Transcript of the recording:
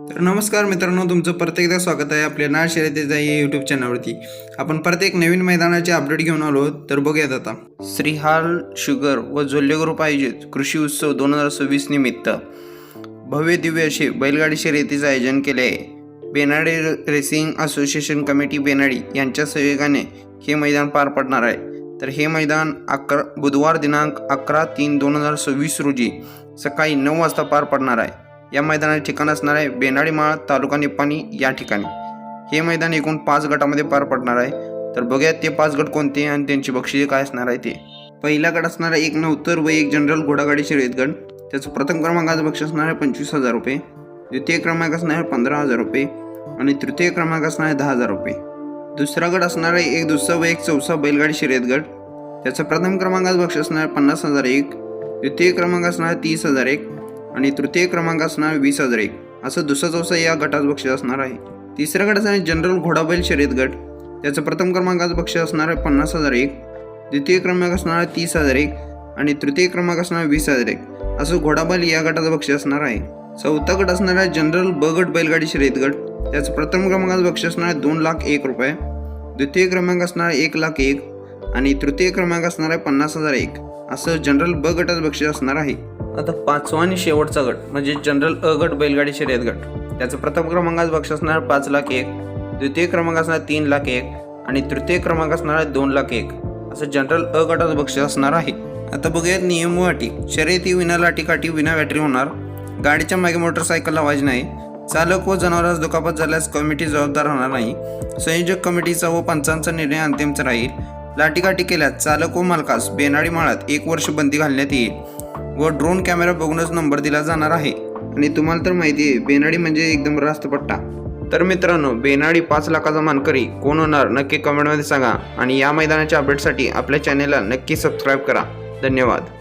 तर नमस्कार मित्रांनो, तुमचं परत एकदा स्वागत आहे आपल्या नाळ शर्यतीच्या या यूट्यूब चॅनलवरती। आपण परत एक नवीन मैदानाचे अपडेट घेऊन आलो। तर बघूयात आता श्रीहाल शुगर व जोल्ले ग्रुप आयोजित कृषी उत्सव 2026 निमित्त भव्य दिव्य असे बैलगाडी शर्यतीचे आयोजन केले आहे। Benadi racing association committee Benadi यांच्या सहयोगाने हे मैदान पार पडणार आहे। तर हे मैदान बुधवार दिनांक 11/3/2026 रोजी सकाळी 9 वाजता पार पडणार आहे। या मैदानाचे ठिकाण असणार आहे बेनाडीमाळ तालुका निपाणी या ठिकाणी। हे मैदान एकूण 5 गटामध्ये पार पडणार आहे। तर बघूयात ते 5 गट कोणते आणि त्यांची बक्षिसे काय असणार आहे ते। पहिला गट असणार आहे एक नवतर व एक जनरल घोडागाडी शर्यत गट। त्याचं प्रथम क्रमांकाचं बक्षीस असणार आहे 25,000 रुपये, द्वितीय क्रमांक असणार आहे 15,000 रुपये आणि तृतीय क्रमांक असणार आहे 10,000 रुपये। दुसरा गट असणार आहे एक दुसरा व एक चौसा बैलगाडी शर्यत गट। त्याचं प्रथम क्रमांकाचं बक्षीस असणार आहे 50,001, द्वितीय क्रमांक असणार आहे 30,001 आणि तृतीय क्रमांक असणार 20,001 असं दुसरा चौसा या गटाचं बक्षीस असणार आहे। तिसरा गट असणार जनरल घोडाबैल शर्यत गट। त्याचं प्रथम क्रमांकाचं बक्षीस असणार आहे 50,001, द्वितीय क्रमांक असणार आहे 30,001 आणि तृतीय क्रमांक असणार 20,001 असं घोडाबैल या गटाचं बक्षीस असणार आहे। चौथा गट असणार आहे जनरल ब गट बैलगाडी शर्यत गट। त्याचं प्रथम क्रमांकाचं बक्षीस असणार आहे 2,01,000 रुपये, द्वितीय क्रमांक असणार आहे 1,01,000 आणि तृतीय क्रमांक असणार आहे 50,001 असं जनरल ब गटाचं बक्षीस असणार आहे। आता पाचवा आणि शेवटचा गट म्हणजे जनरल अ गट बैलगाडी शर्यत गट। त्याचं प्रथम क्रमांकाचं बक्षीस असणार 5,01,000, द्वितीय क्रमांक असणार 3,01,000 आणि तृतीय क्रमांक असणार 2,01,000 असं जनरल अ गटाचं बक्षीस असणार आहे। आता बघूयात नियम व अटी। शर्यती विना लाठीकाठी विना बॅटरी होणार। गाडीच्या मागे मोटरसायकल लावायची नाही। चालक व जनावरांस दुखापत झाल्यास कमिटी जबाबदार राहणार नाही। संयोजक कमिटीचा व पंचांचा निर्णय अंतिमच राहील। लाठीकाठी केल्यास चालक व मालकास बेनाडी माळात 1 वर्ष बंदी घालण्यात येईल व ड्रोन कॅमेरा बघूनच नंबर दिला जाणार आहे। आणि तुम्हाला तर माहिती आहे बेनाडी म्हणजे एकदम रास्त पट्टा। तर मित्रांनो, बेनाडी 5 लाखाचा मानकरी कोण होणार नक्की कमेंटमध्ये सांगा आणि या मैदानाच्या अपडेटसाठी आपल्या चॅनेलला नक्की सबस्क्राईब करा। धन्यवाद।